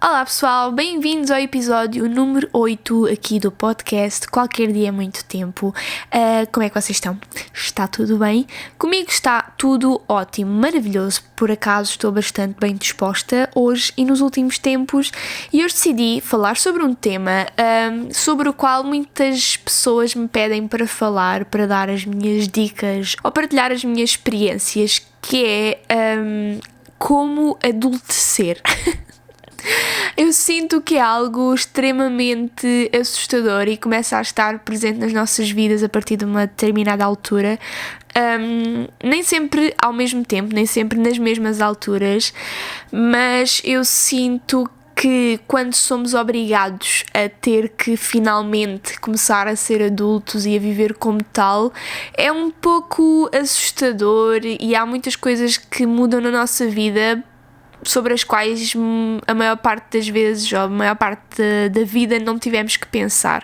Olá pessoal, bem-vindos ao episódio número 8 aqui do podcast Qualquer Dia é Muito Tempo. Como é que vocês estão? Está tudo bem? Comigo está tudo ótimo, maravilhoso. Por acaso estou bastante bem disposta hoje e nos últimos tempos, e hoje decidi falar sobre um tema sobre o qual muitas pessoas me pedem para falar, para dar as minhas dicas ou partilhar as minhas experiências, que é como adultecer. Eu sinto que é algo extremamente assustador e começa a estar presente nas nossas vidas a partir de uma determinada altura. Nem sempre ao mesmo tempo, nem sempre nas mesmas alturas, mas eu sinto que quando somos obrigados a ter que finalmente começar a ser adultos e a viver como tal, é um pouco assustador e há muitas coisas que mudam na nossa vida sobre as quais a maior parte das vezes, ou a maior parte da vida, não tivemos que pensar.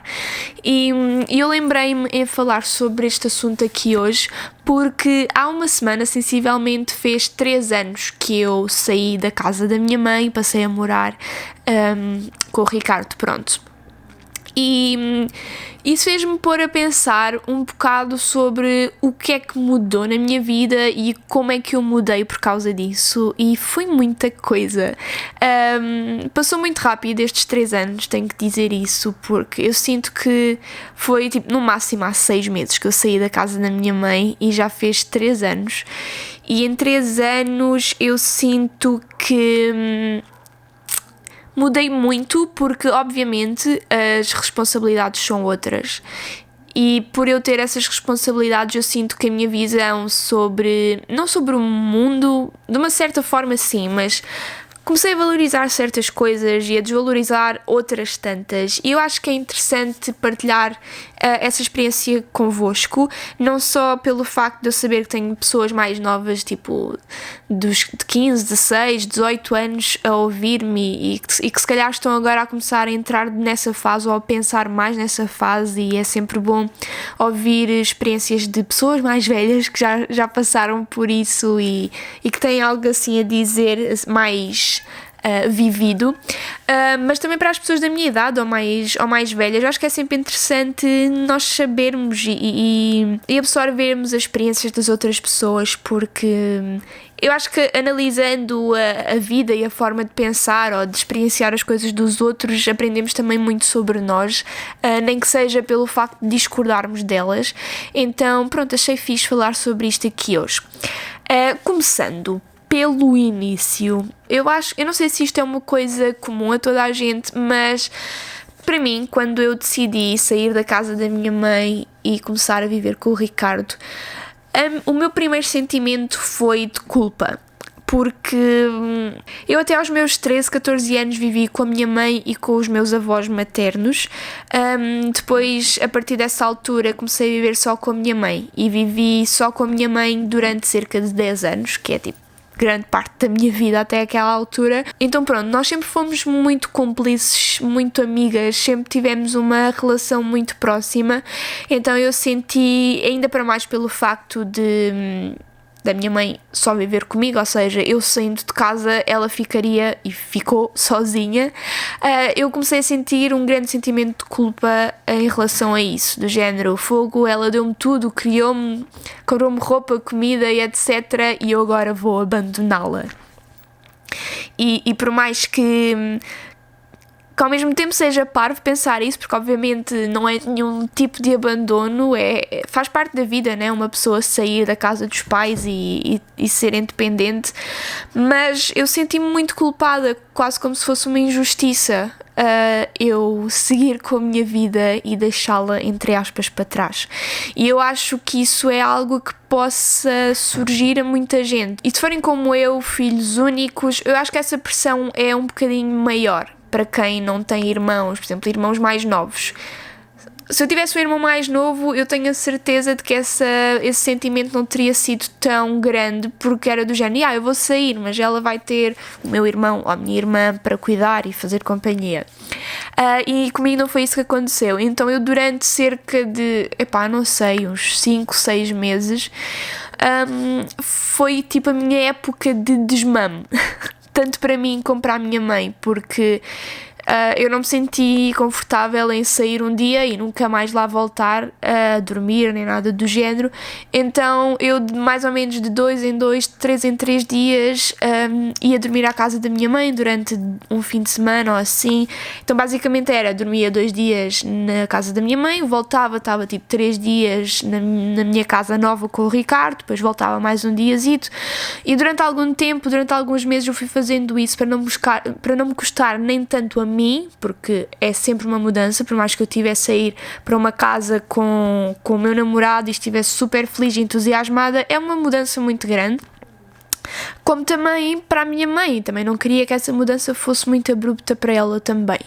E eu lembrei-me em falar sobre este assunto aqui hoje porque há uma semana, sensivelmente, fez 3 anos que eu saí da casa da minha mãe e passei a morar com o Ricardo, pronto. E isso fez-me pôr a pensar um bocado sobre o que é que mudou na minha vida e como é que eu mudei por causa disso, e foi muita coisa. Passou muito rápido estes 3 anos, tenho que dizer isso, porque eu sinto que foi tipo no máximo há 6 meses que eu saí da casa da minha mãe e já fez 3 anos. E em 3 anos eu sinto que mudei muito porque, obviamente, as responsabilidades são outras. E por eu ter essas responsabilidades, eu sinto que a minha visão não sobre o mundo, de uma certa forma sim, mas comecei a valorizar certas coisas e a desvalorizar outras tantas. E eu acho que é interessante partilhar essa experiência convosco, não só pelo facto de eu saber que tenho pessoas mais novas, tipo de 15, 16, 18 anos a ouvir-me e que se calhar estão agora a começar a entrar nessa fase ou a pensar mais nessa fase, e é sempre bom ouvir experiências de pessoas mais velhas que já passaram por isso e que têm algo assim a dizer mais vivido, mas também para as pessoas da minha idade ou mais velhas. Eu acho que é sempre interessante nós sabermos e absorvermos as experiências das outras pessoas, porque eu acho que analisando a vida e a forma de pensar ou de experienciar as coisas dos outros, aprendemos também muito sobre nós, nem que seja pelo facto de discordarmos delas. Então pronto, achei fixe falar sobre isto aqui hoje. Começando pelo início, eu não sei se isto é uma coisa comum a toda a gente, mas para mim, quando eu decidi sair da casa da minha mãe e começar a viver com o Ricardo, o meu primeiro sentimento foi de culpa, porque eu até aos meus 13, 14 anos vivi com a minha mãe e com os meus avós maternos. Depois, a partir dessa altura, comecei a viver só com a minha mãe e vivi só com a minha mãe durante cerca de 10 anos, que é tipo grande parte da minha vida até aquela altura. Então pronto, nós sempre fomos muito cúmplices, muito amigas, sempre tivemos uma relação muito próxima. Então eu senti, ainda para mais pelo facto da minha mãe só viver comigo, ou seja, eu saindo de casa ela ficaria e ficou sozinha, eu comecei a sentir um grande sentimento de culpa em relação a isso, do género, fogo, ela deu-me tudo, criou-me, comprou-me roupa, comida e etc, e eu agora vou abandoná-la. E por mais que ao mesmo tempo seja parvo pensar isso, porque obviamente não é nenhum tipo de abandono, faz parte da vida, né? Uma pessoa sair da casa dos pais e ser independente, mas eu senti-me muito culpada, quase como se fosse uma injustiça eu seguir com a minha vida e deixá-la, entre aspas, para trás. E eu acho que isso é algo que possa surgir a muita gente, e se forem como eu, filhos únicos, eu acho que essa pressão é um bocadinho maior para quem não tem irmãos, por exemplo, irmãos mais novos. Se eu tivesse um irmão mais novo, eu tenho a certeza de que esse sentimento não teria sido tão grande, porque era do género, eu vou sair, mas ela vai ter o meu irmão ou a minha irmã para cuidar e fazer companhia. E comigo não foi isso que aconteceu. Então eu durante cerca de, não sei, uns 5, 6 meses, foi tipo a minha época de desmame. tanto para mim como para a minha mãe, porque eu não me senti confortável em sair um dia e nunca mais lá voltar a dormir, nem nada do género. Então eu mais ou menos de 2 em 2, de 3 em 3 dias ia dormir à casa da minha mãe durante um fim de semana ou assim. Então basicamente dormia 2 dias na casa da minha mãe, voltava, estava tipo 3 dias na minha casa nova com o Ricardo, depois voltava mais um diazito, e durante algum tempo, durante alguns meses eu fui fazendo isso para não me custar nem tanto a mim, porque é sempre uma mudança, por mais que eu estivesse a ir para uma casa com o meu namorado e estivesse super feliz e entusiasmada, é uma mudança muito grande. Como também para a minha mãe, também não queria que essa mudança fosse muito abrupta para ela também.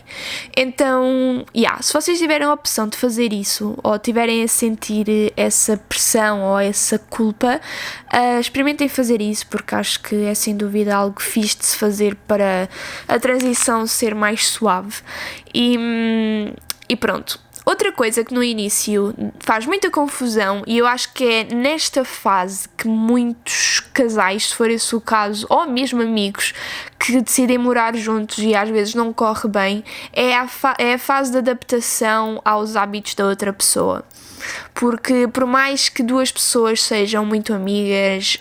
Então, se vocês tiverem a opção de fazer isso, ou tiverem a sentir essa pressão ou essa culpa, experimentem fazer isso, porque acho que é sem dúvida algo fixe de se fazer para a transição ser mais suave. E pronto. Outra coisa que no início faz muita confusão, e eu acho que é nesta fase que muitos casais, se for esse o caso, ou mesmo amigos, que decidem morar juntos e às vezes não corre bem, é a fase de adaptação aos hábitos da outra pessoa. Porque por mais que duas pessoas sejam muito amigas,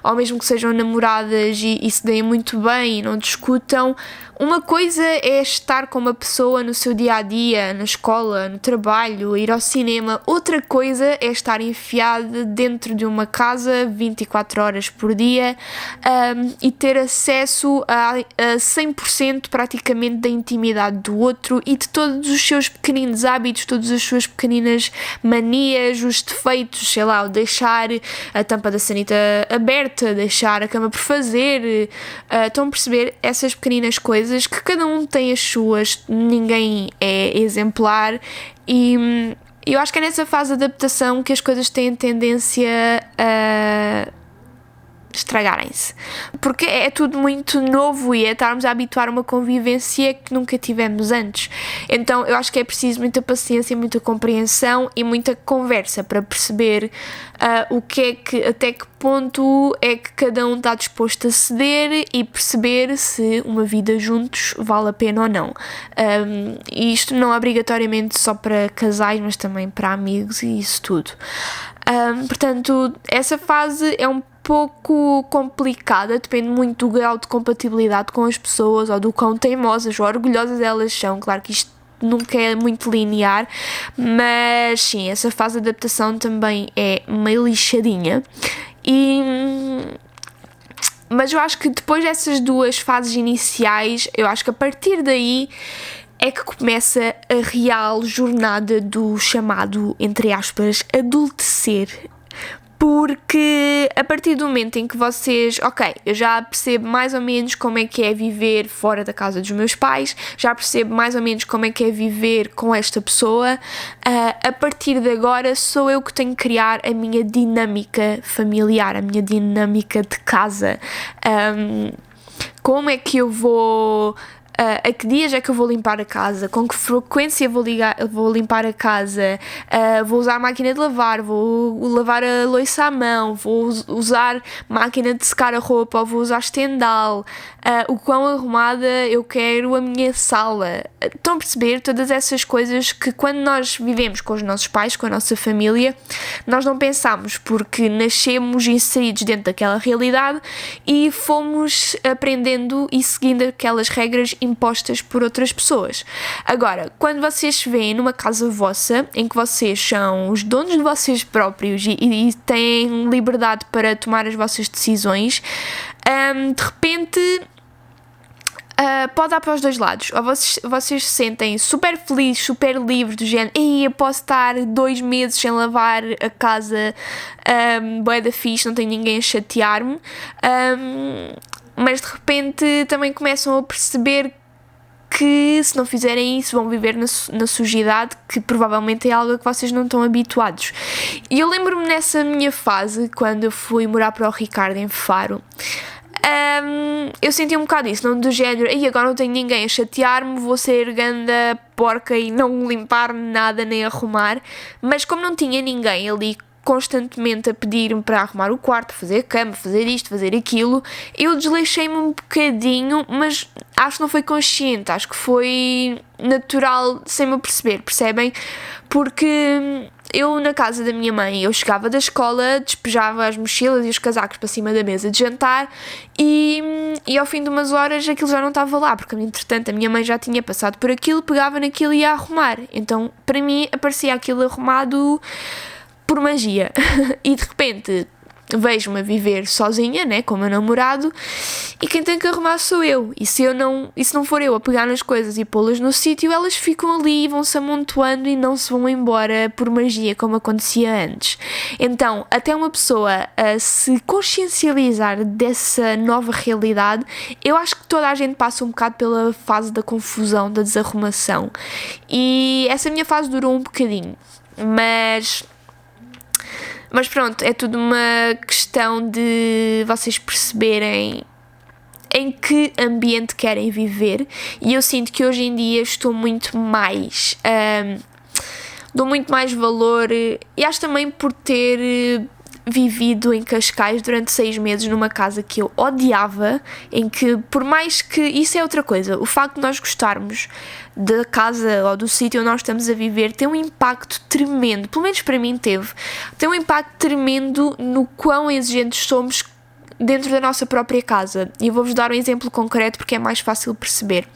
ou mesmo que sejam namoradas e se deem muito bem e não discutam, uma coisa é estar com uma pessoa no seu dia-a-dia, na escola, no trabalho, ir ao cinema. Outra coisa é estar enfiada dentro de uma casa 24 horas por dia e ter acesso a 100% praticamente da intimidade do outro e de todos os seus pequeninos hábitos, todas as suas pequeninas manias, os defeitos, sei lá, o deixar a tampa da sanita aberta, deixar a cama por fazer. Estão a perceber essas pequeninas coisas que cada um tem as suas, ninguém é exemplar, e eu acho que é nessa fase de adaptação que as coisas têm tendência a estragarem-se, porque é tudo muito novo e é estarmos a habituar a uma convivência que nunca tivemos antes. Então eu acho que é preciso muita paciência, muita compreensão e muita conversa para perceber até que ponto é que cada um está disposto a ceder e perceber se uma vida juntos vale a pena ou não. E isto não é obrigatoriamente só para casais, mas também para amigos e isso tudo. Portanto, essa fase é um pouco complicada, depende muito do grau de compatibilidade com as pessoas ou do quão teimosas ou orgulhosas elas são. Claro que isto nunca é muito linear, mas sim, essa fase de adaptação também é meio lixadinha. Mas eu acho que depois dessas duas fases iniciais, eu acho que a partir daí é que começa a real jornada do chamado, entre aspas, adultecer. Porque a partir do momento em que vocês, eu já percebo mais ou menos como é que é viver fora da casa dos meus pais, já percebo mais ou menos como é que é viver com esta pessoa, a partir de agora sou eu que tenho que criar a minha dinâmica familiar, a minha dinâmica de casa. Como é que eu vou... a que dias é que eu vou limpar a casa, com que frequência vou limpar a casa, vou usar a máquina de lavar, vou lavar a louça à mão, vou usar máquina de secar a roupa, ou vou usar estendal, o quão arrumada eu quero a minha sala. Estão a perceber todas essas coisas que quando nós vivemos com os nossos pais, com a nossa família, nós não pensamos, porque nascemos inseridos dentro daquela realidade e fomos aprendendo e seguindo aquelas regras impostas por outras pessoas. Agora, quando vocês se veem numa casa vossa, em que vocês são os donos de vocês próprios e têm liberdade para tomar as vossas decisões, de repente pode dar para os dois lados. Ou vocês se sentem super felizes, super livres, do género, eu posso estar 2 meses sem lavar a casa, bué da fixe, não tenho ninguém a chatear-me, mas de repente também começam a perceber que se não fizerem isso vão viver na sujidade, que provavelmente é algo a que vocês não estão habituados. E eu lembro-me nessa minha fase, quando eu fui morar para o Ricardo em Faro, eu senti um bocado isso, não do género, agora não tenho ninguém a chatear-me, vou ser ganda porca e não limpar nada nem arrumar, mas como não tinha ninguém ali constantemente a pedir-me para arrumar o quarto, fazer a cama, fazer isto, fazer aquilo, eu desleixei-me um bocadinho, mas acho que não foi consciente, acho que foi natural sem me aperceber, percebem? Porque eu na casa da minha mãe, eu chegava da escola, despejava as mochilas e os casacos para cima da mesa de jantar e ao fim de umas horas aquilo já não estava lá, porque entretanto a minha mãe já tinha passado por aquilo, pegava naquilo e ia arrumar. Então para mim aparecia aquilo arrumado por magia e de repente vejo-me a viver sozinha, né, com o meu namorado, e quem tem que arrumar sou eu. E se não for eu a pegar nas coisas e pô-las no sítio, elas ficam ali e vão-se amontoando e não se vão embora por magia, como acontecia antes. Então, até uma pessoa a se consciencializar dessa nova realidade, eu acho que toda a gente passa um bocado pela fase da confusão, da desarrumação. E essa minha fase durou um bocadinho, mas pronto, é tudo uma questão de vocês perceberem em que ambiente querem viver, e eu sinto que hoje em dia estou muito mais, dou muito mais valor, e acho também por ter vivido em Cascais durante 6 meses numa casa que eu odiava, em que por mais que, isso é outra coisa, o facto de nós gostarmos da casa ou do sítio onde nós estamos a viver tem um impacto tremendo, pelo menos para mim tem um impacto tremendo no quão exigentes somos dentro da nossa própria casa. E eu vou-vos dar um exemplo concreto porque é mais fácil perceber.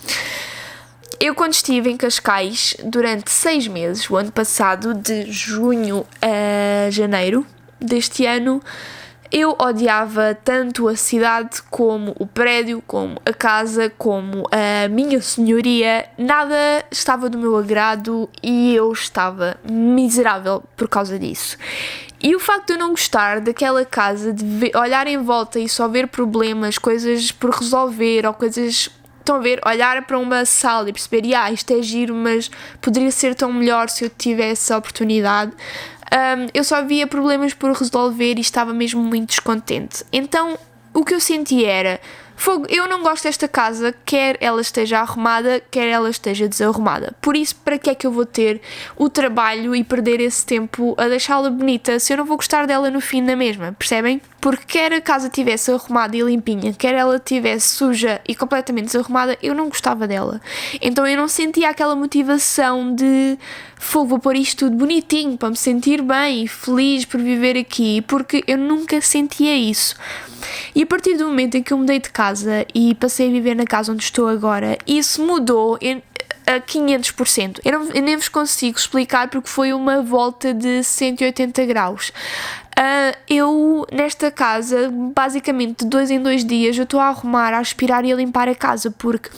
Eu quando estive em Cascais durante 6 meses, o ano passado, de junho a janeiro deste ano, eu odiava tanto a cidade como o prédio, como a casa, como a minha senhoria. Nada estava do meu agrado e eu estava miserável por causa disso. E o facto de eu não gostar daquela casa, de olhar em volta e só ver problemas, coisas por resolver ou coisas... Estão a ver? Olhar para uma sala e perceber, isto é giro, mas poderia ser tão melhor se eu tivesse a oportunidade. Eu só via problemas por resolver e estava mesmo muito descontente. Então, o que eu senti era... Fogo, eu não gosto desta casa, quer ela esteja arrumada, quer ela esteja desarrumada. Por isso, para que é que eu vou ter o trabalho e perder esse tempo a deixá-la bonita se eu não vou gostar dela no fim da mesma, percebem? Porque quer a casa estivesse arrumada e limpinha, quer ela estivesse suja e completamente desarrumada, eu não gostava dela. Então eu não sentia aquela motivação de... Fogo, vou pôr isto tudo bonitinho para me sentir bem e feliz por viver aqui, porque eu nunca sentia isso. E a partir do momento em que eu mudei de casa e passei a viver na casa onde estou agora, isso mudou a 500%. Eu nem vos consigo explicar porque foi uma volta de 180 graus. Eu, nesta casa, basicamente de 2 em 2 dias, eu estou a arrumar, a aspirar e a limpar a casa, porque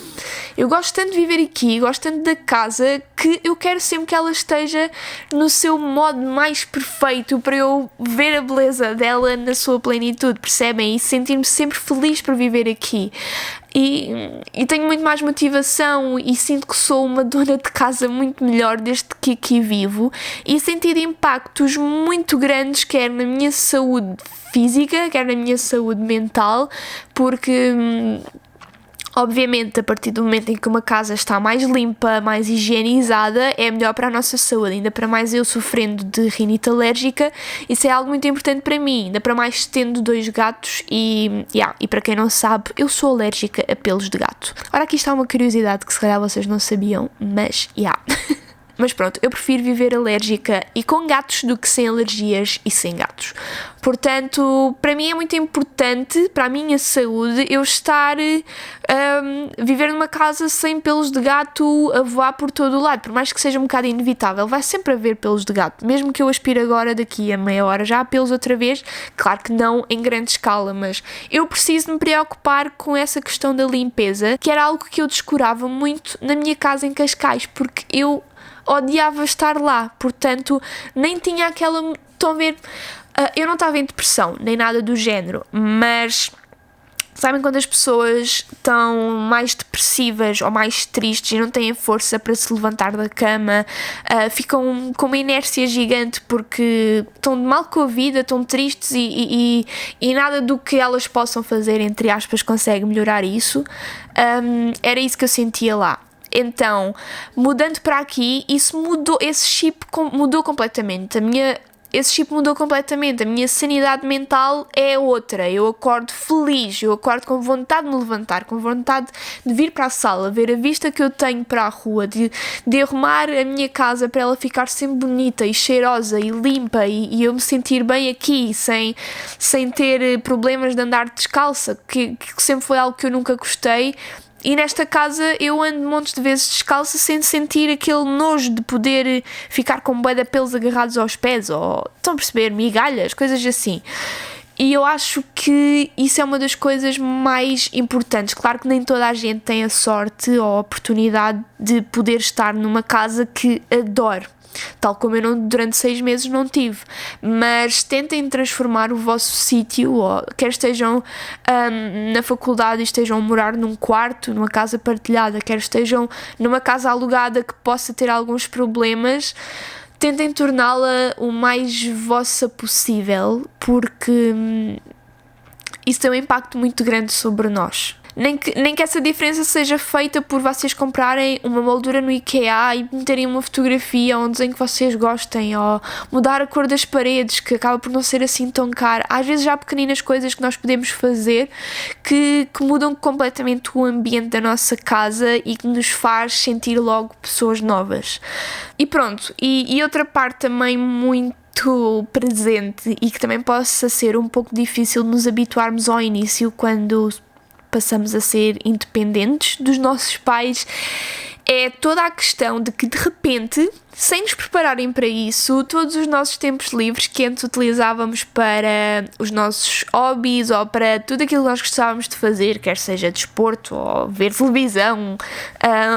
eu gosto tanto de viver aqui, gosto tanto da casa, que eu quero sempre que ela esteja no seu modo mais perfeito, para eu ver a beleza dela na sua plenitude, percebem? E sentir-me sempre feliz por viver aqui. E tenho muito mais motivação e sinto que sou uma dona de casa muito melhor desde que aqui vivo, e sentido impactos muito grandes, quer na minha saúde física, quer na minha saúde mental, porque obviamente a partir do momento em que uma casa está mais limpa, mais higienizada, é melhor para a nossa saúde. Ainda para mais eu sofrendo de rinite alérgica, isso é algo muito importante para mim, ainda para mais tendo 2 gatos e para quem não sabe, eu sou alérgica a pelos de gato. Ora, aqui está uma curiosidade que se calhar vocês não sabiam, mas Mas pronto, eu prefiro viver alérgica e com gatos do que sem alergias e sem gatos. Portanto, para mim é muito importante, para a minha saúde, eu estar viver numa casa sem pelos de gato a voar por todo o lado. Por mais que seja um bocado inevitável, vai sempre haver pelos de gato. Mesmo que eu aspire agora, daqui a meia hora, já há pelos outra vez. Claro que não em grande escala, mas eu preciso me preocupar com essa questão da limpeza, que era algo que eu descurava muito na minha casa em Cascais, porque eu odiava estar lá, portanto nem tinha aquela... Estão a ver? Eu não estava em depressão, nem nada do género, mas sabem quando as pessoas estão mais depressivas ou mais tristes e não têm força para se levantar da cama, ficam com uma inércia gigante porque estão de mal com a vida, estão tristes e nada do que elas possam fazer, entre aspas, consegue melhorar isso. Era isso que eu sentia lá. Então, mudando para aqui, isso mudou, esse chip mudou completamente. esse chip mudou completamente. A minha sanidade mental é outra. Eu acordo feliz, eu acordo com vontade de me levantar, com vontade de vir para a sala, ver a vista que eu tenho para a rua, de arrumar a minha casa para ela ficar sempre bonita e cheirosa e limpa e eu me sentir bem aqui, sem ter problemas de andar descalça, que sempre foi algo que eu nunca gostei. E nesta casa eu ando montes de vezes descalça sem sentir aquele nojo de poder ficar com bué de pelos agarrados aos pés, ou estão a perceber, migalhas, coisas assim. E eu acho que isso é uma das coisas mais importantes. Claro que nem toda a gente tem a sorte ou a oportunidade de poder estar numa casa que adore, tal como eu durante 6 meses não tive, mas tentem transformar o vosso sítio, ou quer estejam na faculdade e estejam a morar num quarto, numa casa partilhada, quer estejam numa casa alugada que possa ter alguns problemas, tentem torná-la o mais vossa possível, porque isso tem um impacto muito grande sobre nós. Nem que essa diferença seja feita por vocês comprarem uma moldura no IKEA e meterem uma fotografia ou um desenho que vocês gostem, ou mudar a cor das paredes, que acaba por não ser assim tão caro. Às vezes já há pequeninas coisas que nós podemos fazer que mudam completamente o ambiente da nossa casa e que nos faz sentir logo pessoas novas. E pronto, e outra parte também muito presente e que também possa ser um pouco difícil de nos habituarmos ao início quando passamos a ser independentes dos nossos pais, é toda a questão de que de repente, sem nos prepararem para isso, todos os nossos tempos livres que antes utilizávamos para os nossos hobbies ou para tudo aquilo que nós gostávamos de fazer, quer seja desporto ou ver televisão,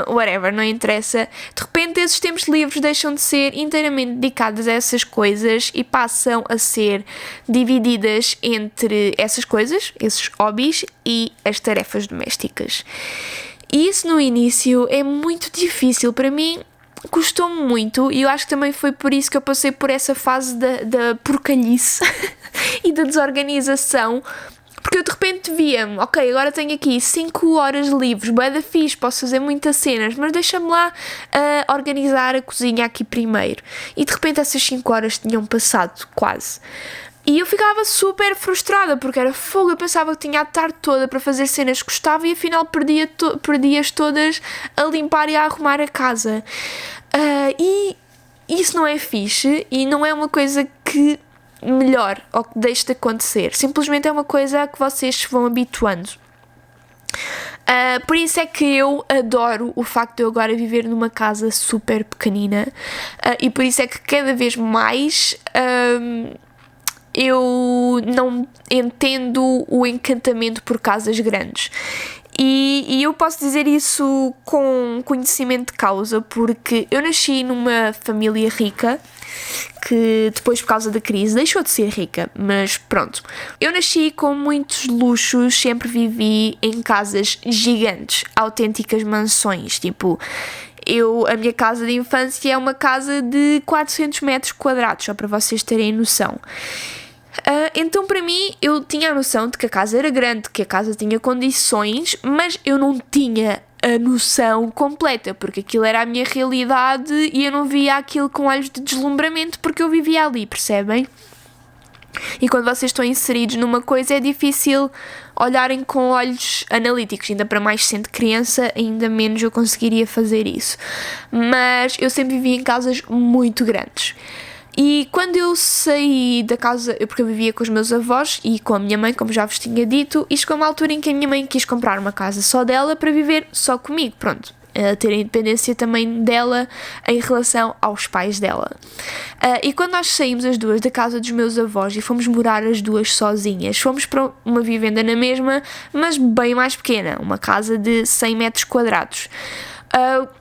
whatever, não interessa, de repente esses tempos livres deixam de ser inteiramente dedicados a essas coisas e passam a ser divididas entre essas coisas, esses hobbies e as tarefas domésticas. E isso no início é muito difícil, para mim custou-me muito, e eu acho que também foi por isso que eu passei por essa fase da porcalhice e da desorganização, porque eu de repente via-me, ok, agora tenho aqui 5 horas livres, bué da fixe, posso fazer muitas cenas, mas deixa-me lá organizar a cozinha aqui primeiro. E de repente essas 5 horas tinham passado quase. E eu ficava super frustrada, porque era fogo, eu pensava que tinha a tarde toda para fazer cenas que gostava e afinal perdi-as todas a limpar e a arrumar a casa. E isso não é fixe e não é uma coisa que melhore ou que deixe de acontecer. Simplesmente é uma coisa a que vocês se vão habituando. Por isso é que eu adoro o facto de eu agora viver numa casa super pequenina, e por isso é que cada vez mais eu não entendo o encantamento por casas grandes. E eu posso dizer isso com conhecimento de causa, porque eu nasci numa família rica, que depois, por causa da crise, deixou de ser rica, mas pronto. Eu nasci com muitos luxos, sempre vivi em casas gigantes, autênticas mansões, tipo... A minha casa de infância é uma casa de 400 metros quadrados, só para vocês terem noção. Então para mim eu tinha a noção de que a casa era grande, que a casa tinha condições, mas eu não tinha a noção completa, porque aquilo era a minha realidade e eu não via aquilo com olhos de deslumbramento porque eu vivia ali, percebem? E quando vocês estão inseridos numa coisa é difícil olharem com olhos analíticos, ainda para mais sendo criança, ainda menos eu conseguiria fazer isso. Mas eu sempre vivi em casas muito grandes. E quando eu saí da casa, porque eu vivia com os meus avós e com a minha mãe, como já vos tinha dito, e chegou uma altura em que a minha mãe quis comprar uma casa só dela para viver só comigo, pronto. Ter a independência também dela em relação aos pais dela. E quando nós saímos as duas da casa dos meus avós e fomos morar as duas sozinhas, fomos para uma vivenda na mesma, mas bem mais pequena, uma casa de 100 metros quadrados.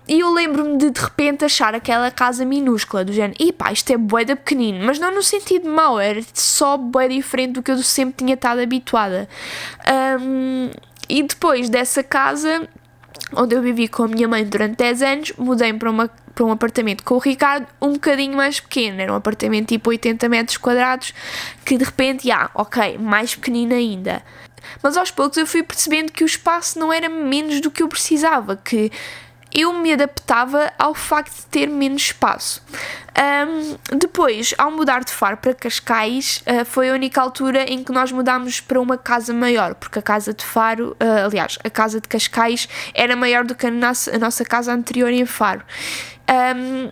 E eu lembro-me de repente achar aquela casa minúscula, do género, isto é bué da pequenino, mas não no sentido mau, era só bué diferente do que eu sempre tinha estado habituada. E depois dessa casa, onde eu vivi com a minha mãe durante 10 anos, mudei para um apartamento com o Ricardo um bocadinho mais pequeno, era um apartamento tipo 80 metros quadrados, que de repente, mais pequenino ainda. Mas aos poucos eu fui percebendo que o espaço não era menos do que eu precisava, que eu me adaptava ao facto de ter menos espaço. Depois, ao mudar de Faro para Cascais, foi a única altura em que nós mudámos para uma casa maior, porque a casa de Faro, aliás, a casa de Cascais era maior do que a nossa casa anterior em Faro.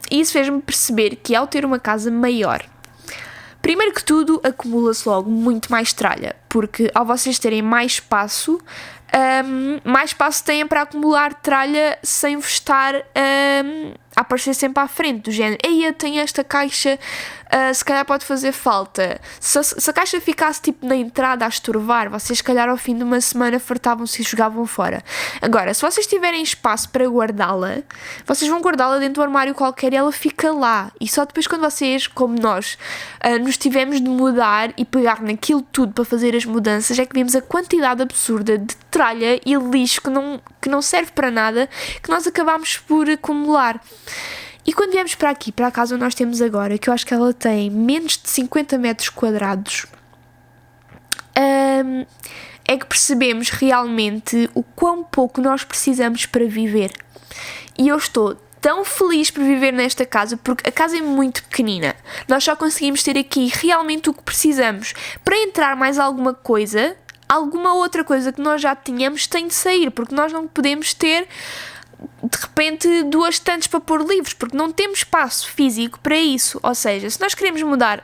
E isso fez-me perceber que ao ter uma casa maior, primeiro que tudo, acumula-se logo muito mais tralha, porque ao vocês terem mais espaço têm para acumular tralha sem vos estar a aparecer sempre à frente, do género, ei, eu tenho esta caixa, se calhar pode fazer falta. Se a caixa ficasse tipo na entrada a estorvar, vocês se calhar ao fim de uma semana fartavam-se e jogavam fora. Agora, se vocês tiverem espaço para guardá-la, vocês vão guardá-la dentro do armário qualquer e ela fica lá. E só depois quando vocês, como nós, nos tivemos de mudar e pegar naquilo tudo para fazer as mudanças, é que vimos a quantidade absurda de tralha e lixo que não serve para nada, que nós acabámos por acumular. E quando viemos para aqui, para a casa onde nós temos agora, que eu acho que ela tem menos de 50 metros quadrados, é que percebemos realmente o quão pouco nós precisamos para viver. E eu estou tão feliz por viver nesta casa, porque a casa é muito pequenina. Nós só conseguimos ter aqui realmente o que precisamos. Para entrar mais alguma coisa, alguma outra coisa que nós já tínhamos tem de sair, porque nós não podemos ter de repente 2 estantes para pôr livros, porque não temos espaço físico para isso. Ou seja, se nós queremos mudar,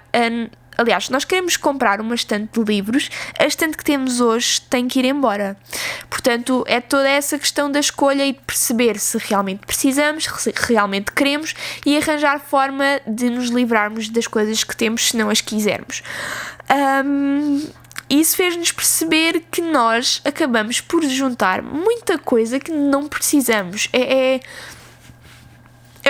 aliás, se nós queremos comprar uma estante de livros, a estante que temos hoje tem que ir embora. Portanto, é toda essa questão da escolha e de perceber se realmente precisamos, se realmente queremos, e arranjar forma de nos livrarmos das coisas que temos se não as quisermos. Isso fez-nos perceber que nós acabamos por juntar muita coisa que não precisamos. É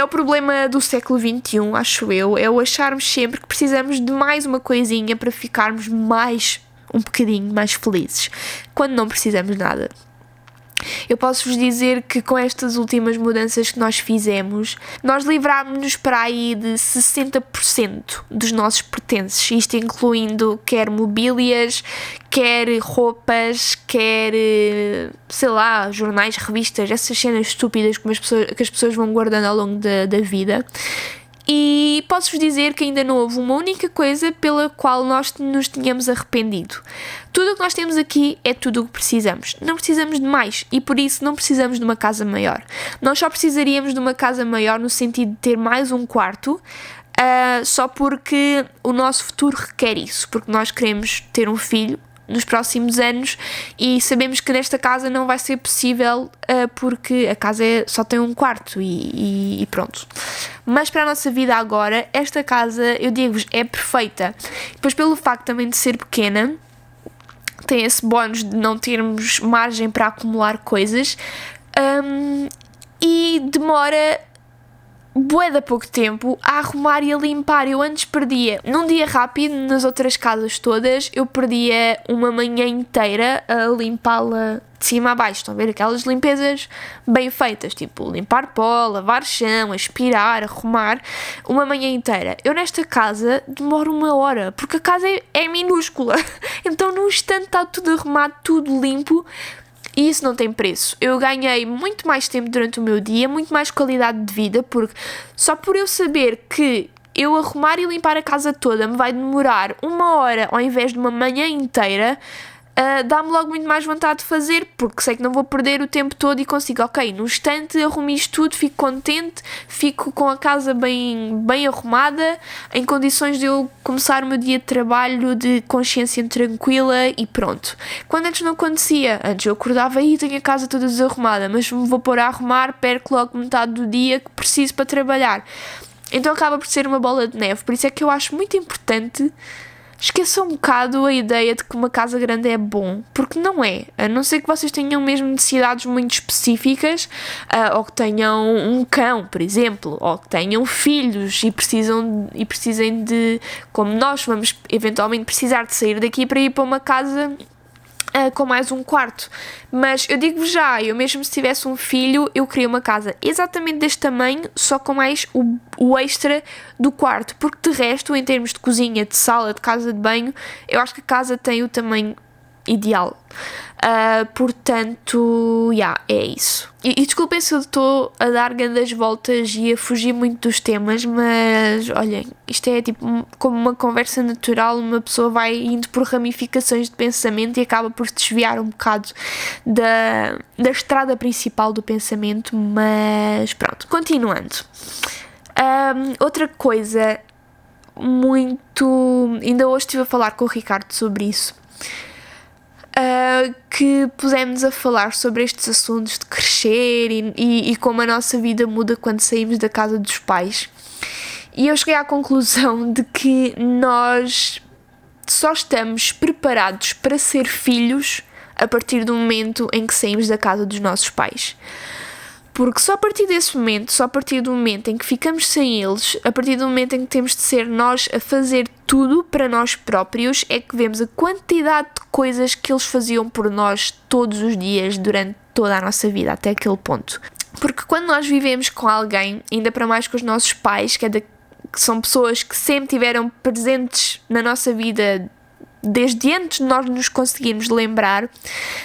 o problema do século XXI, acho eu. É o acharmos sempre que precisamos de mais uma coisinha para ficarmos um bocadinho mais felizes, quando não precisamos de nada. Eu posso-vos dizer que com estas últimas mudanças que nós fizemos, nós livrámos-nos para aí de 60% dos nossos pertences, isto incluindo quer mobílias, quer roupas, quer, sei lá, jornais, revistas, essas cenas estúpidas que as pessoas vão guardando ao longo da vida. E posso-vos dizer que ainda não houve uma única coisa pela qual nós nos tínhamos arrependido. Tudo o que nós temos aqui é tudo o que precisamos. Não precisamos de mais e por isso não precisamos de uma casa maior. Nós só precisaríamos de uma casa maior no sentido de ter mais um quarto, só porque o nosso futuro requer isso, porque nós queremos ter um filho nos próximos anos e sabemos que nesta casa não vai ser possível porque a casa só tem um quarto e pronto. Mas para a nossa vida agora, esta casa, eu digo-vos, é perfeita. Depois pelo facto também de ser pequena, tem esse bónus de não termos margem para acumular coisas e demora bué de pouco tempo a arrumar e a limpar. Eu antes perdia, num dia rápido, nas outras casas todas, eu perdia uma manhã inteira a limpá-la de cima a baixo. Estão a ver? Aquelas limpezas bem feitas, tipo limpar pó, lavar chão, aspirar, arrumar, uma manhã inteira. Eu nesta casa demoro 1 hora, porque a casa é minúscula. Então num instante está tudo arrumado, tudo limpo. E isso não tem preço. Eu ganhei muito mais tempo durante o meu dia, muito mais qualidade de vida, porque só por eu saber que eu arrumar e limpar a casa toda me vai demorar 1 hora ao invés de uma manhã inteira, dá-me logo muito mais vontade de fazer, porque sei que não vou perder o tempo todo e consigo, ok, num instante arrumo isto tudo, fico contente, fico com a casa bem arrumada, em condições de eu começar o meu dia de trabalho de consciência tranquila e pronto. Quando antes não acontecia, antes eu acordava e tenho a casa toda desarrumada, mas me vou pôr a arrumar, perco logo metade do dia que preciso para trabalhar. Então acaba por ser uma bola de neve, por isso é que eu acho muito importante. Esqueçam um bocado a ideia de que uma casa grande é bom, porque não é. A não ser que vocês tenham mesmo necessidades muito específicas, ou que tenham um cão, por exemplo, ou que tenham filhos e precisem de, como nós vamos eventualmente precisar de sair daqui para ir para uma casa com mais um quarto. Mas eu digo-vos já, eu mesmo se tivesse um filho, eu queria uma casa exatamente deste tamanho, só com mais o extra do quarto, porque de resto, em termos de cozinha, de sala, de casa de banho, eu acho que a casa tem o tamanho ideal. Portanto, é isso. E desculpem se eu estou a dar grandes voltas e a fugir muito dos temas, mas olhem, isto é tipo como uma conversa natural, uma pessoa vai indo por ramificações de pensamento e acaba por se desviar um bocado da estrada principal do pensamento, mas pronto, continuando. Outra coisa ainda hoje estive a falar com o Ricardo sobre isso, que pusemos a falar sobre estes assuntos de crescer e como a nossa vida muda quando saímos da casa dos pais. E eu cheguei à conclusão de que nós só estamos preparados para ser filhos a partir do momento em que saímos da casa dos nossos pais. Porque só a partir desse momento, só a partir do momento em que ficamos sem eles, a partir do momento em que temos de ser nós a fazer tudo para nós próprios, é que vemos a quantidade de coisas que eles faziam por nós todos os dias, durante toda a nossa vida, até aquele ponto. Porque quando nós vivemos com alguém, ainda para mais com os nossos pais, que são pessoas que sempre tiveram presentes na nossa vida, desde antes de nós nos conseguirmos lembrar,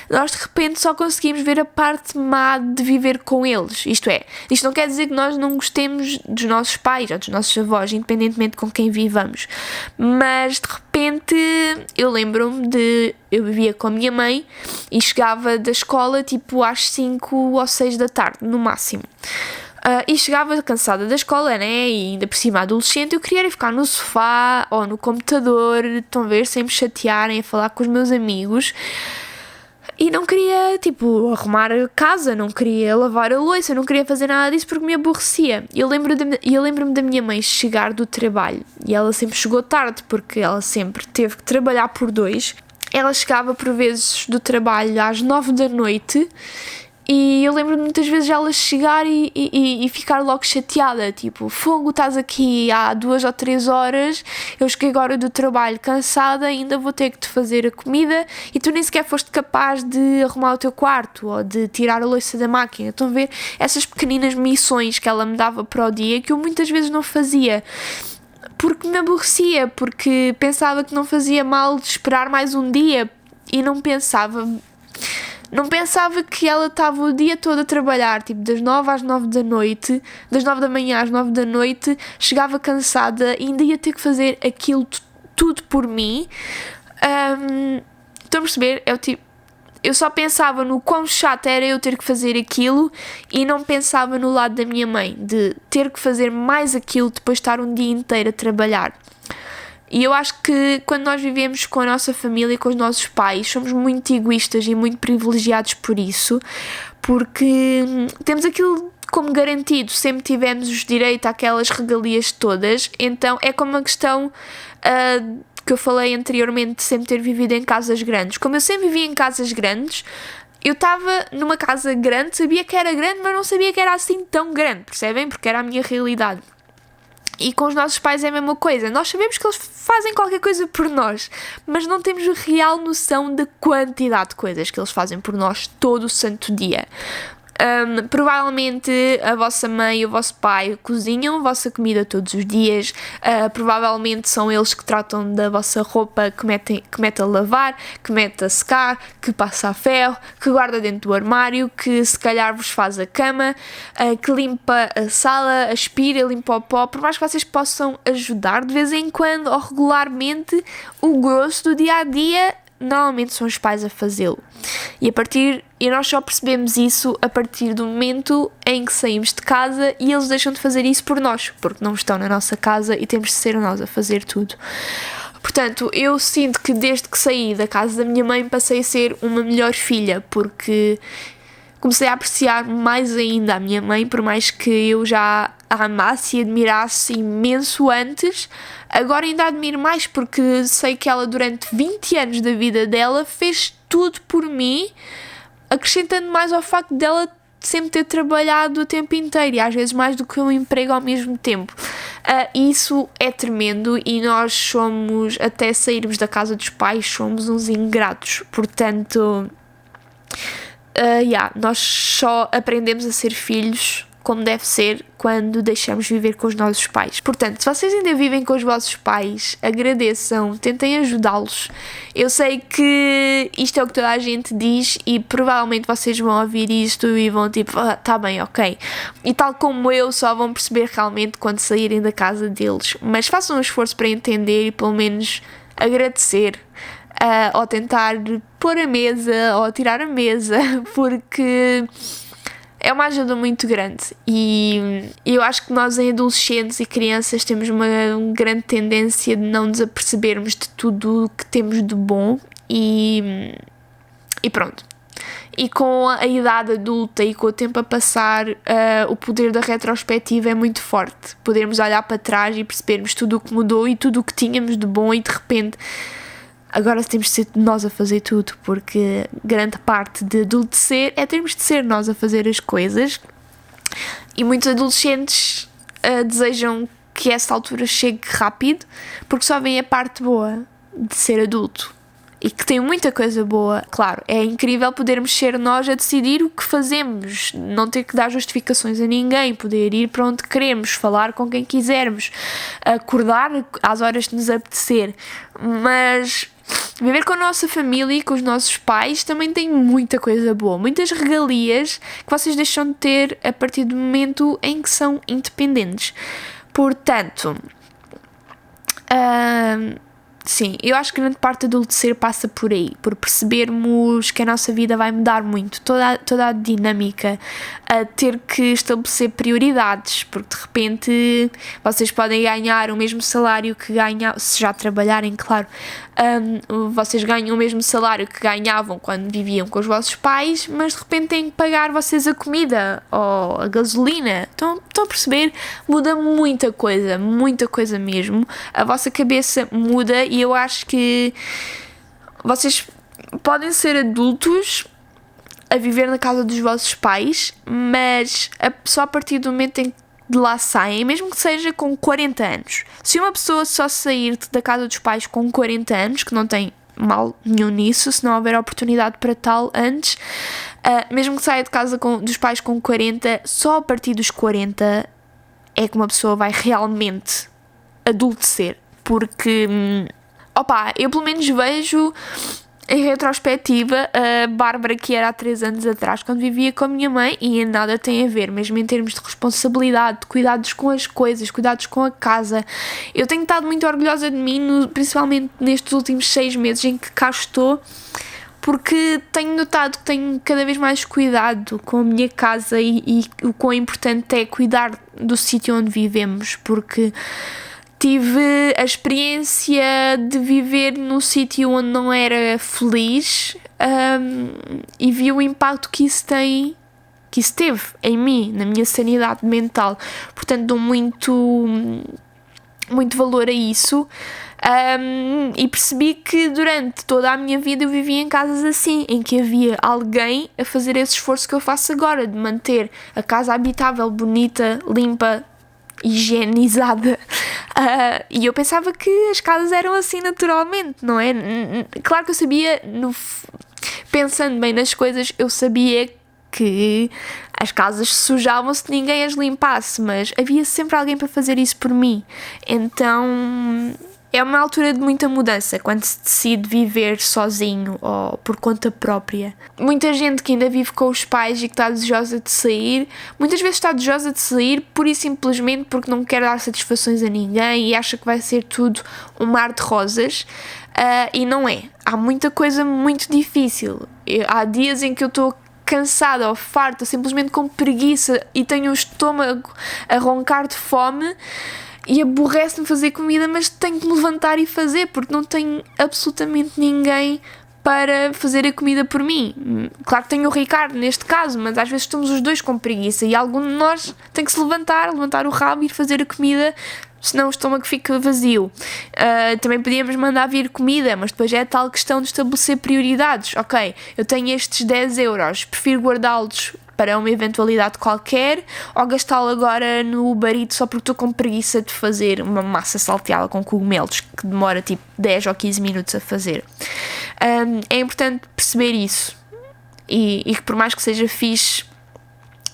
nós de repente só conseguimos ver a parte má de viver com eles. Isto não quer dizer que nós não gostemos dos nossos pais ou dos nossos avós, independentemente com quem vivamos, mas de repente eu lembro-me eu vivia com a minha mãe e chegava da escola tipo às 5 ou 6 da tarde, no máximo. E chegava cansada da escola, né? E ainda por cima adolescente, eu queria ir ficar no sofá ou no computador, estão a ver, sem me chatearem, a falar com os meus amigos. E não queria, arrumar a casa, não queria lavar a louça, não queria fazer nada disso porque me aborrecia. Eu lembro-me da minha mãe chegar do trabalho e ela sempre chegou tarde porque ela sempre teve que trabalhar por 2. Ela chegava por vezes do trabalho às 9 da noite. E eu lembro-me muitas vezes ela chegar e ficar logo chateada, tipo, fogo, estás aqui há 2 ou 3 horas, eu cheguei agora do trabalho cansada, ainda vou ter que te fazer a comida e tu nem sequer foste capaz de arrumar o teu quarto ou de tirar a louça da máquina. Estão a ver essas pequeninas missões que ela me dava para o dia que eu muitas vezes não fazia, porque me aborrecia, porque pensava que não fazia mal de esperar mais um dia e não pensava que ela estava o dia todo a trabalhar, tipo, das 9 às 9 da noite, das 9 da manhã às 9 da noite, chegava cansada e ainda ia ter que fazer aquilo tudo por mim. Estão a perceber? Eu só pensava no quão chato era eu ter que fazer aquilo e não pensava no lado da minha mãe, de ter que fazer mais aquilo depois de estar um dia inteiro a trabalhar. E eu acho que quando nós vivemos com a nossa família e com os nossos pais, somos muito egoístas e muito privilegiados por isso, porque temos aquilo como garantido, sempre tivemos os direitos àquelas regalias todas, então é como a questão que eu falei anteriormente de sempre ter vivido em casas grandes. Como eu sempre vivia em casas grandes, eu estava numa casa grande, sabia que era grande, mas não sabia que era assim tão grande, percebem? Porque era a minha realidade. E com os nossos pais é a mesma coisa. Nós sabemos que eles fazem qualquer coisa por nós, mas não temos a real noção da quantidade de coisas que eles fazem por nós todo o santo dia. Provavelmente a vossa mãe e o vosso pai cozinham a vossa comida todos os dias, provavelmente são eles que tratam da vossa roupa, que mete a lavar, que mete a secar, que passa a ferro, que guarda dentro do armário, que se calhar vos faz a cama, que limpa a sala, aspira, limpa o pó. Por mais que vocês possam ajudar de vez em quando ou regularmente, o grosso do dia a dia normalmente são os pais a fazê-lo. E nós só percebemos isso a partir do momento em que saímos de casa e eles deixam de fazer isso por nós, porque não estão na nossa casa e temos de ser nós a fazer tudo. Portanto, eu sinto que desde que saí da casa da minha mãe passei a ser uma melhor filha, porque comecei a apreciar mais ainda a minha mãe, por mais que eu já a amasse e admirasse imenso antes, agora ainda a admiro mais porque sei que ela durante 20 anos da vida dela fez tudo por mim, acrescentando mais ao facto dela sempre ter trabalhado o tempo inteiro e às vezes mais do que um emprego ao mesmo tempo. Isso é tremendo e nós somos, até sairmos da casa dos pais, somos uns ingratos, portanto... nós só aprendemos a ser filhos como deve ser quando deixamos viver com os nossos pais. Portanto, se vocês ainda vivem com os vossos pais, agradeçam, tentem ajudá-los. Eu sei que isto é o que toda a gente diz e provavelmente vocês vão ouvir isto e vão tipo, tá bem, ok. E tal como eu, só vão perceber realmente quando saírem da casa deles. Mas façam um esforço para entender e pelo menos agradecer. Ou tentar pôr a mesa ou tirar a mesa, porque é uma ajuda muito grande e eu acho que nós em adolescentes e crianças temos uma grande tendência de não nos apercebermos de tudo o que temos de bom e pronto. E com a idade adulta e com o tempo a passar, o poder da retrospectiva é muito forte. Podermos olhar para trás e percebermos tudo o que mudou e tudo o que tínhamos de bom e de repente agora temos de ser nós a fazer tudo, porque grande parte de adultecer é termos de ser nós a fazer as coisas e muitos adolescentes desejam que essa altura chegue rápido porque só vem a parte boa de ser adulto e que tem muita coisa boa. Claro, é incrível podermos ser nós a decidir o que fazemos, não ter que dar justificações a ninguém, poder ir para onde queremos, falar com quem quisermos, acordar às horas que nos apetecer, mas viver com a nossa família e com os nossos pais também tem muita coisa boa, muitas regalias que vocês deixam de ter a partir do momento em que são independentes. Portanto, sim, eu acho que grande parte do adultecer passa por aí, por percebermos que a nossa vida vai mudar muito, toda a dinâmica, a ter que estabelecer prioridades, porque de repente vocês podem ganhar o mesmo salário que ganhavam, se já trabalharem, claro, vocês ganham o mesmo salário que ganhavam quando viviam com os vossos pais, mas de repente têm que pagar vocês a comida ou a gasolina. Estão a perceber? Muda muita coisa mesmo. A vossa cabeça muda e eu acho que vocês podem ser adultos a viver na casa dos vossos pais, mas só a partir do momento em que de lá saem, mesmo que seja com 40 anos. Se uma pessoa só sair da casa dos pais com 40 anos, que não tem mal nenhum nisso, se não houver oportunidade para tal antes, mesmo que saia de casa dos pais com 40, só a partir dos 40 é que uma pessoa vai realmente adultecer, porque eu pelo menos vejo em retrospectiva a Bárbara que era há 3 anos atrás quando vivia com a minha mãe e nada tem a ver, mesmo em termos de responsabilidade, de cuidados com as coisas, cuidados com a casa. Eu tenho estado muito orgulhosa de mim, principalmente nestes últimos 6 meses em que cá estou, porque tenho notado que tenho cada vez mais cuidado com a minha casa e o quão importante é cuidar do sítio onde vivemos, porque tive a experiência de viver num sítio onde não era feliz e vi o impacto que isso teve em mim, na minha sanidade mental. Portanto, dou muito valor a isso e percebi que durante toda a minha vida eu vivia em casas assim, em que havia alguém a fazer esse esforço que eu faço agora, de manter a casa habitável, bonita, limpa, higienizada. E eu pensava que as casas eram assim naturalmente, não é? Claro que eu sabia, pensando bem nas coisas, eu sabia que as casas sujavam se ninguém as limpasse, mas havia sempre alguém para fazer isso por mim. Então é uma altura de muita mudança quando se decide viver sozinho ou por conta própria. Muita gente que ainda vive com os pais e que está desejosa de sair, muitas vezes está desejosa de sair pura e simplesmente porque não quer dar satisfações a ninguém e acha que vai ser tudo um mar de rosas. E não é. Há muita coisa muito difícil. Há dias em que eu estou cansada ou farta, simplesmente com preguiça e tenho o estômago a roncar de fome e aborrece-me fazer comida, mas tenho que me levantar e fazer porque não tenho absolutamente ninguém para fazer a comida por mim. Claro que tenho o Ricardo neste caso, mas às vezes estamos os dois com preguiça e algum de nós tem que se levantar o rabo e ir fazer a comida, senão o estômago fica vazio. Também podíamos mandar vir comida, mas depois é a tal questão de estabelecer prioridades. Ok, eu tenho estes 10 euros, prefiro guardá-los para uma eventualidade qualquer ou gastá-lo agora no Uber Eats só porque estou com preguiça de fazer uma massa salteada com cogumelos que demora tipo 10 ou 15 minutos a fazer. É importante perceber isso e que por mais que seja fixe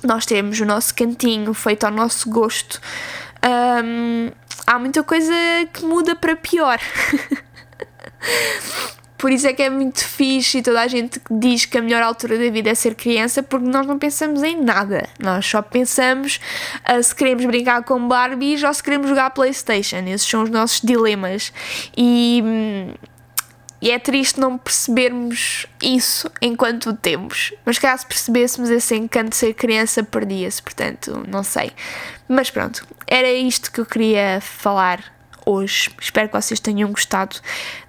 nós temos o nosso cantinho feito ao nosso gosto. Há muita coisa que muda para pior. Por isso é que é muito fixe e toda a gente diz que a melhor altura da vida é ser criança, porque nós não pensamos em nada. Nós só pensamos se queremos brincar com Barbies ou se queremos jogar PlayStation. Esses são os nossos dilemas. E é triste não percebermos isso enquanto o temos. Mas caso percebêssemos esse encanto de ser criança, perdia-se. Portanto, não sei. Mas pronto, era isto que eu queria falar hoje. Espero que vocês tenham gostado.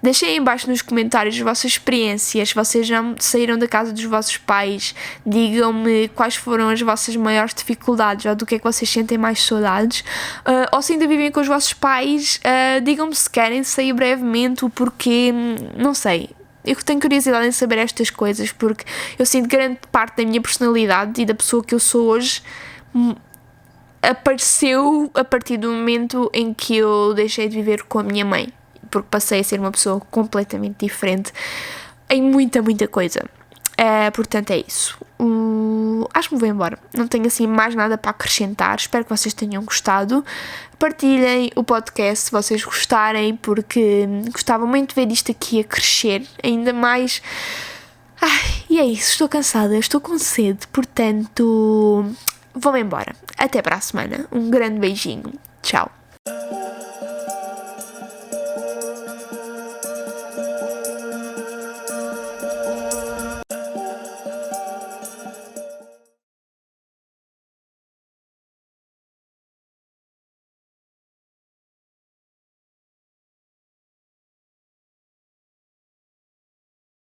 Deixem aí em baixo nos comentários as vossas experiências. Se vocês já saíram da casa dos vossos pais, digam-me quais foram as vossas maiores dificuldades ou do que é que vocês sentem mais saudades. Ou se ainda vivem com os vossos pais, digam-me se querem sair brevemente, o porquê, não sei. Eu tenho curiosidade em saber estas coisas, porque eu sinto que grande parte da minha personalidade e da pessoa que eu sou hoje apareceu a partir do momento em que eu deixei de viver com a minha mãe, porque passei a ser uma pessoa completamente diferente em muita coisa. Portanto é isso. Acho que me vou embora, não tenho assim mais nada para acrescentar. Espero que vocês tenham gostado. Partilhem o podcast se vocês gostarem, porque gostava muito de ver isto aqui a crescer ainda mais. E é isso, estou cansada, estou com sede, portanto vou-me embora. Até para a semana. Um grande beijinho. Tchau.